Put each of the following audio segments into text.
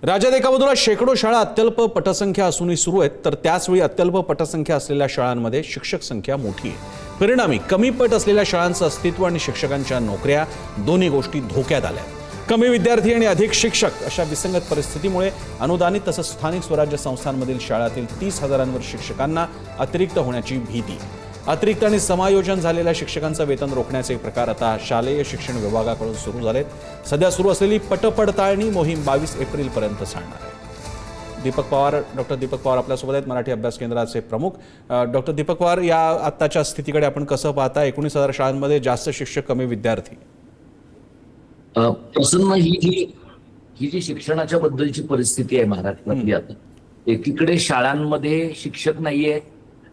राज्यात एका बाजूला शेकडो शाळा अत्यल्प पटसंख्या असूनही सुरू आहेत, तर त्याचवेळी अत्यल्प पटसंख्या असलेल्या शाळांमध्ये शिक्षक संख्या मोठी आहे। परिणामी कमी पट असलेल्या शाळांचं अस्तित्व आणि शिक्षकांच्या नोकऱ्या दोन्ही गोष्टी धोक्यात आल्या। कमी विद्यार्थी आणि अधिक शिक्षक अशा विसंगत परिस्थितीमुळे अनुदानित तसंच स्थानिक स्वराज्य संस्थांमधील शाळांतील 30,000 शिक्षकांना अतिरिक्त होण्याची भीती। अतिरिक्त आणि समायोजन झालेल्या शिक्षकांचं वेतन रोखण्याचे प्रकार आता शालेय शिक्षण विभागाकडून सुरू झालेत। सध्या सुरू असलेली पटपडताळणी मोहीम 22 एप्रिलपर्यंत चालणार आहे। डॉक्टर दीपक पवार आपल्यासोबत आहेत, मराठी अभ्यास केंद्राचे प्रमुख। डॉक्टर दीपक पवार, या आत्ताच्या स्थितीकडे आपण कसं पाहता? 19,000 शाळांमध्ये जास्त शिक्षक, कमी विद्यार्थी। प्रसन्न ही जी शिक्षणाच्या बद्दलची परिस्थिती आहे महाराष्ट्रातली, आता एकीकडे शाळांमध्ये शिक्षक नाहीये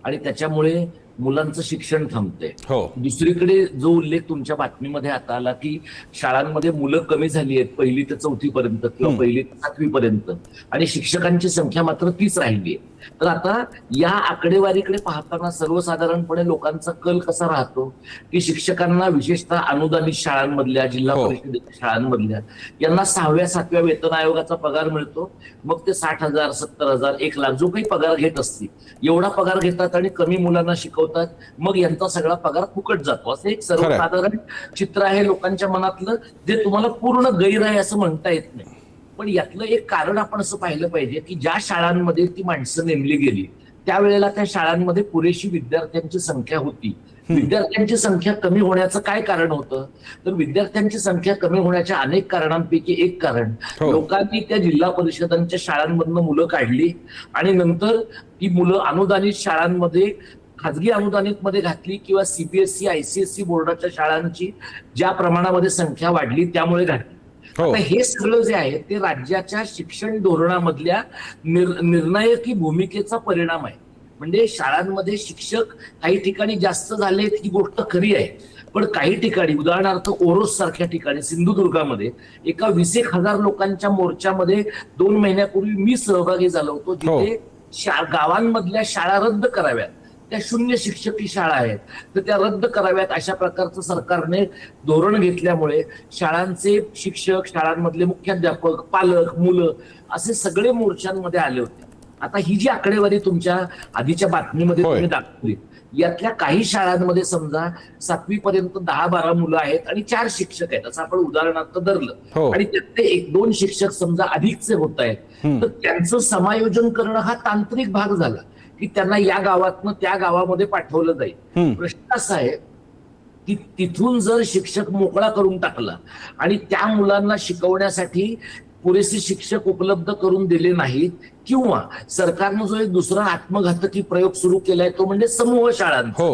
आणि त्याच्यामुळे मुलांचं शिक्षण थांबतंय। दुसरीकडे जो उल्लेख तुमच्या बातमीमध्ये आता आला की शाळांमध्ये मुलं कमी झाली आहेत 1ली ते 4थी पर्यंत किंवा 1ली ते 7वी पर्यंत, आणि शिक्षकांची संख्या मात्र 30 राहिली आहे। तर आता या आकडेवारीकडे पाहताना सर्वसाधारणपणे लोकांचा कल कसा राहतो की शिक्षकांना, विशेषतः अनुदानित शाळांमधल्या, जिल्हा परिषद शाळांमधल्या, यांना 6व्या 7व्या वेतन आयोगाचा पगार मिळतो। मग ते 60,000, 70,000, 1,00,000 जो काही पगार घेत असतील एवढा पगार घेतात आणि कमी मुलांना शिकवतात, मग यांचा सगळा पगार फुकट जातो, असं एक सर्वसाधारण चित्र आहे लोकांच्या मनातलं, जे तुम्हाला पूर्ण गैर आहे असं म्हणता येत नाही। पण यातलं एक कारण आपण असं पाहिलं पाहिजे की ज्या शाळांमध्ये ती माणसं नेमली गेली त्यावेळेला त्या शाळांमध्ये पुरेशी विद्यार्थ्यांची संख्या होती। विद्यार्थ्यांची संख्या कमी होण्याचं काय कारण होतं? तर विद्यार्थ्यांची संख्या कमी होण्याच्या अनेक कारणांपैकी एक कारण, लोकांनी त्या जिल्हा परिषदांच्या शाळांमधनं मुलं काढली आणि नंतर ती मुलं अनुदानित शाळांमध्ये, खाजगी अनुदानित मध्ये घातली किंवा सीबीएसई आयसीएसई बोर्डाच्या शाळांची ज्या प्रमाणामध्ये संख्या वाढली त्यामुळे घातली। आता हे सगळं जे आहे ते राज्याच्या शिक्षण धोरणामधल्या निर्णायकी भूमिकेचा परिणाम आहे। म्हणजे शाळांमध्ये शिक्षक काही ठिकाणी जास्त झालेत ही गोष्ट खरी आहे, पण काही ठिकाणी, उदाहरणार्थ ओरोस सारख्या ठिकाणी, सिंधुदुर्गामध्ये एका 20,000 लोकांच्या मोर्चामध्ये 2 महिन्यापूर्वी मी सहभागी झालो होतो, जिथे गावांमधल्या शाळा रद्द कराव्यात, त्या 0 शिक्षकी शाळा आहेत, तर त्या रद्द कराव्यात अशा प्रकारचं सरकारने धोरण घेतल्यामुळे शाळांचे शिक्षक, शाळांमधले मुख्याध्यापक, पालक, मुलं असे सगळे मोर्चांमध्ये आले होते। आता ही जी आकडेवारी तुमच्या आधीच्या बातमीमध्ये तुम्ही दाखवली, यातल्या काही शाळांमध्ये समजा 7वी पर्यंत 10-12 मुलं आहेत आणि 4 शिक्षक आहेत असं आपण उदाहरणार्थ धरलं, आणि त्यातले 1-2 शिक्षक समजा अधिकचे होत आहेत, तर त्यांचं समायोजन करणं हा तांत्रिक भाग झाला की त्यांना या गावातनं त्या गावामध्ये पाठवलं जाईल। प्रश्न असा आहे की तिथून जर शिक्षक मोकळा करून टाकला आणि त्या मुलांना शिकवण्यासाठी पुरेसे शिक्षक उपलब्ध करून दिले नाहीत, किंवा सरकारनं जो एक दुसरा आत्मघातकी प्रयोग सुरू केलाय तो म्हणजे समूह शाळांचा,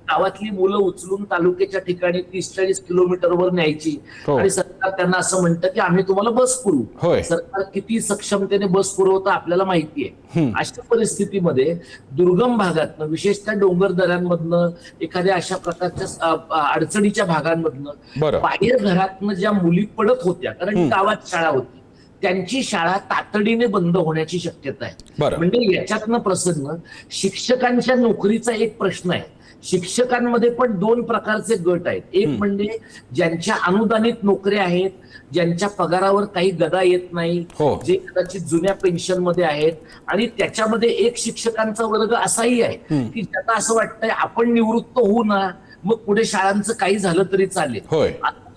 गावातली मुलं उचलून तालुक्याच्या ठिकाणी 30-40 किलोमीटरवर न्यायची आणि सरकार त्यांना असं म्हणतं की आम्ही तुम्हाला बस पुरवू। सरकार किती सक्षमतेने बस पुरवतं आपल्याला माहिती आहे। अशा परिस्थितीमध्ये दुर्गम भागातनं, विशेषतः डोंगर दऱ्यांमधनं, एखाद्या अशा प्रकारच्या अडचणीच्या भागांमधनं, बाहेर घरातनं ज्या मुली पडत होत्या, कारण गावात शाळा होती, त्यांची शाळा तातडीने बंद होण्याची शक्यता आहे। म्हणजे याच्यातनं प्रसन्न शिक्षकांच्या नोकरीचा एक प्रश्न आहे। शिक्षकांमध्ये पण 2 प्रकारचे गट आहेत। एक म्हणजे ज्यांच्या अनुदानित नोकऱ्या आहेत, ज्यांच्या पगारावर काही गदा येत नाही, जे कदाचित जुन्या पेन्शन मध्ये आहेत, आणि त्याच्यामध्ये एक शिक्षकांचा वर्ग असाही आहे की ज्यांना असं वाटतंय आपण निवृत्त होऊ ना, मग पुढे शाळांचं काही झालं तरी चालेल।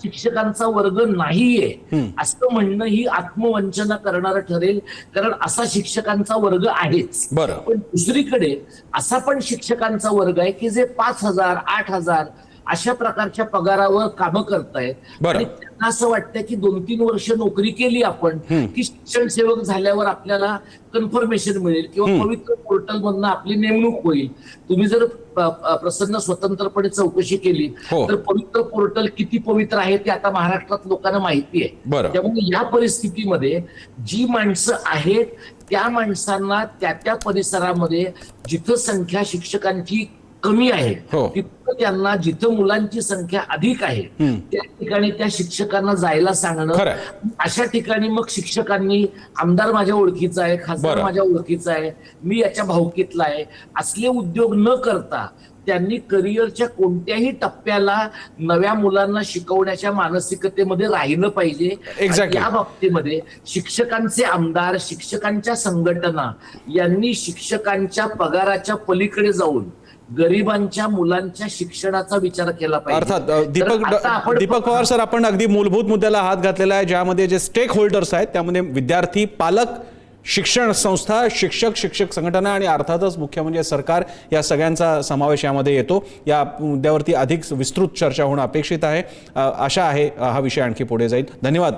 शिक्षकांचा वर्ग नाहीये असं म्हणणं ही आत्मवंचना करणारं ठरेल, कारण असा शिक्षकांचा वर्ग आहेच। पण दुसरीकडे असा पण शिक्षकांचा वर्ग आहे की जे 5,000, 8,000 अशा प्रकारच्या पगारावर कामं करतायत आणि त्यांना असं वाटतंय की 2-3 वर्ष नोकरी केली आपण की शिक्षण सेवक झाल्यावर आपल्याला कन्फर्मेशन मिळेल किंवा पवित्र पोर्टल मधनं आपली नेमणूक होईल। तुम्ही जर प्रसन्न स्वतंत्रपणे चौकशी केली तर पवित्र पोर्टल किती पवित्र आहे ते आता महाराष्ट्रात लोकांना माहिती आहे। त्यामुळे या परिस्थितीमध्ये जी माणसं आहेत त्या माणसांना त्या परिसरामध्ये जिथं संख्या शिक्षकांची कमी आहे तिथं त्यांना, जिथं मुलांची संख्या अधिक आहे त्या ठिकाणी त्या शिक्षकांना जायला सांगणं। अशा ठिकाणी मग शिक्षकांनी, आमदार माझ्या ओळखीचा आहे, खासदार माझ्या ओळखीचा आहे, मी याच्या भावकीतला आहे, असले उद्योग न करता त्यांनी करिअरच्या कोणत्याही टप्प्याला नव्या मुलांना शिकवण्याच्या मानसिकतेमध्ये राहिलं पाहिजे. Exactly. या बाबतीमध्ये शिक्षकांचे आमदार, शिक्षकांच्या संघटना यांनी शिक्षकांच्या पगाराच्या पलीकडे जाऊन गरिबांच्या मुलांच्या शिक्षणाचा विचार केला पाहिजे. अर्थात तर दीपक पवार सर, आपण अगदी मूलभूत मुद्द्याला हात घातलेला आहे, ज्यामध्ये जे स्टेक होल्डर्स आहेत त्यामध्ये विद्यार्थी, पालक, शिक्षण संस्था, शिक्षक संघटना आणि अर्थातच मुख्य म्हणजे सरकार, या सगळ्यांचा समावेश यामध्ये येतो. या मुद्द्यावरती अधिक विस्तृत चर्चा होणं अपेक्षित आहे. आशा आहे हा विषय आणखी पुढे जाईल. धन्यवाद.